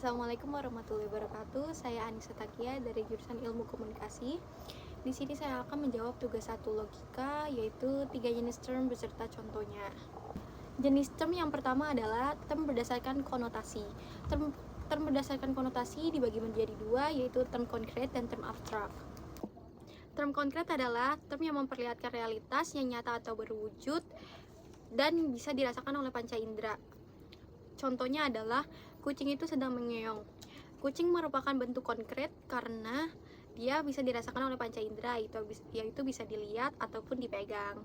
Assalamualaikum warahmatullahi wabarakatuh. Saya Anissa Takia dari jurusan Ilmu Komunikasi. Di sini saya akan menjawab tugas 1 logika, yaitu 3 jenis term beserta contohnya. Jenis term yang pertama adalah term berdasarkan konotasi. Term berdasarkan konotasi dibagi menjadi 2, yaitu term konkret dan term abstrak. Term konkret adalah term yang memperlihatkan realitas yang nyata atau berwujud dan bisa dirasakan oleh panca indera. Contohnya adalah kucing itu sedang mengeong. Kucing merupakan bentuk konkret karena dia bisa dirasakan oleh panca indera, yaitu bisa dilihat ataupun dipegang.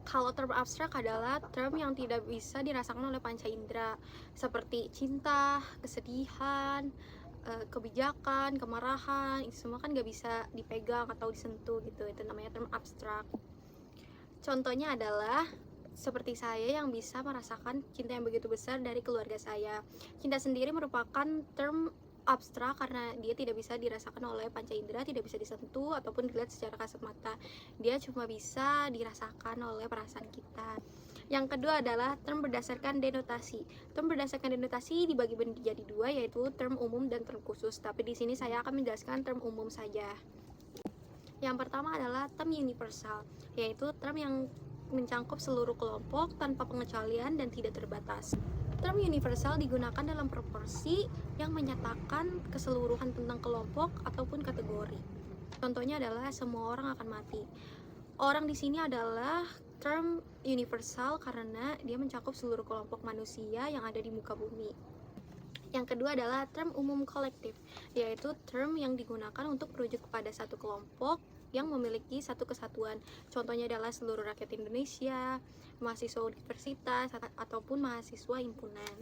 Kalau term abstrak adalah term yang tidak bisa dirasakan oleh panca indera, seperti cinta, kesedihan, kebijakan, kemarahan. Itu semua kan gak bisa dipegang atau disentuh gitu. Itu namanya term abstrak. Contohnya adalah seperti saya yang bisa merasakan cinta yang begitu besar dari keluarga saya. Cinta sendiri merupakan term abstrak karena dia tidak bisa dirasakan oleh panca indera, tidak bisa disentuh ataupun dilihat secara kasat mata. Dia cuma bisa dirasakan oleh perasaan kita. Yang kedua adalah term berdasarkan denotasi. Term berdasarkan denotasi dibagi menjadi 2, yaitu term umum dan term khusus. Tapi di sini saya akan menjelaskan term umum saja. Yang pertama adalah term universal, yaitu term yang mencangkup seluruh kelompok tanpa pengecualian dan tidak terbatas. Term universal digunakan dalam proporsi yang menyatakan keseluruhan tentang kelompok ataupun kategori. Contohnya adalah semua orang akan mati. Orang di sini adalah term universal karena dia mencakup seluruh kelompok manusia yang ada di muka bumi. Yang kedua adalah term umum kolektif, yaitu term yang digunakan untuk merujuk kepada satu kelompok yang memiliki satu kesatuan. Contohnya adalah seluruh rakyat Indonesia, mahasiswa universitas, ataupun mahasiswa himpunan.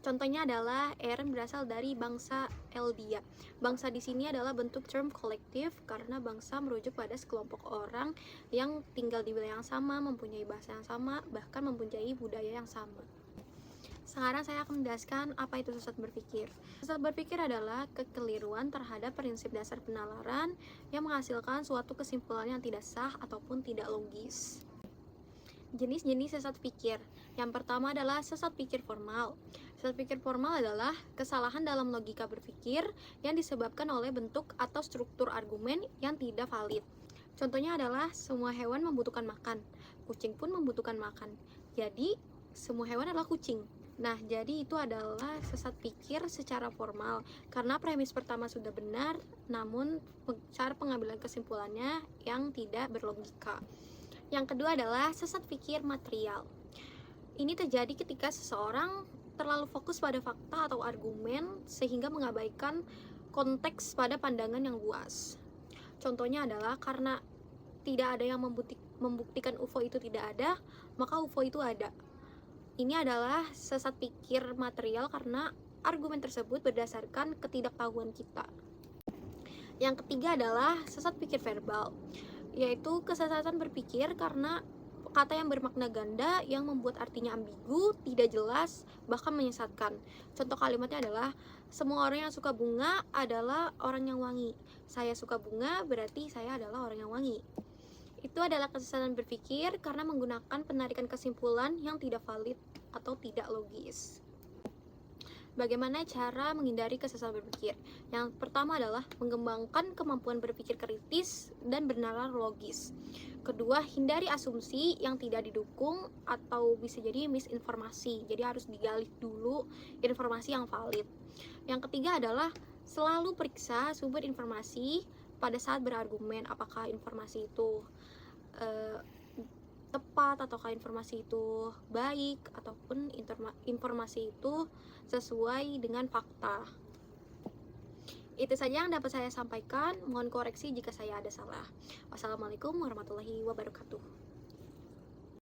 Contohnya adalah Eren berasal dari bangsa Eldia. Bangsa di sini adalah bentuk term kolektif karena bangsa merujuk pada sekelompok orang yang tinggal di wilayah yang sama, mempunyai bahasa yang sama, bahkan mempunyai budaya yang sama. Sekarang saya akan menjelaskan apa itu sesat berpikir. Sesat berpikir adalah kekeliruan terhadap prinsip dasar penalaran yang menghasilkan suatu kesimpulan yang tidak sah ataupun tidak logis. Jenis-jenis sesat pikir. Yang pertama adalah sesat pikir formal. Sesat pikir formal adalah kesalahan dalam logika berpikir yang disebabkan oleh bentuk atau struktur argumen yang tidak valid. Contohnya adalah semua hewan membutuhkan makan. Kucing pun membutuhkan makan. Jadi, semua hewan adalah kucing. Nah, jadi itu adalah sesat pikir secara formal karena premis pertama sudah benar, namun cara pengambilan kesimpulannya yang tidak berlogika. Yang kedua adalah sesat pikir material. Ini terjadi ketika seseorang terlalu fokus pada fakta atau argumen sehingga mengabaikan konteks pada pandangan yang luas. Contohnya adalah karena tidak ada yang membuktikan UFO itu tidak ada, maka UFO itu ada. Ini adalah sesat pikir material karena argumen tersebut berdasarkan ketidaktahuan kita. Yang ketiga adalah sesat pikir verbal, yaitu kesesatan berpikir karena kata yang bermakna ganda yang membuat artinya ambigu, tidak jelas, bahkan menyesatkan. Contoh kalimatnya adalah semua orang yang suka bunga adalah orang yang wangi. Saya suka bunga berarti saya adalah orang yang wangi. Itu adalah kesesatan berpikir karena menggunakan penarikan kesimpulan yang tidak valid atau tidak logis. Bagaimana cara menghindari kesesatan berpikir? Yang pertama adalah mengembangkan kemampuan berpikir kritis dan bernalar logis. Kedua, hindari asumsi yang tidak didukung atau bisa jadi misinformasi. Jadi harus digali dulu informasi yang valid. Yang ketiga adalah selalu periksa sumber informasi pada saat berargumen, apakah informasi itu tepat ataukah informasi itu baik ataupun informasi itu sesuai dengan fakta. Itu saja yang dapat saya sampaikan. Mohon koreksi jika saya ada salah. Wassalamualaikum warahmatullahi wabarakatuh.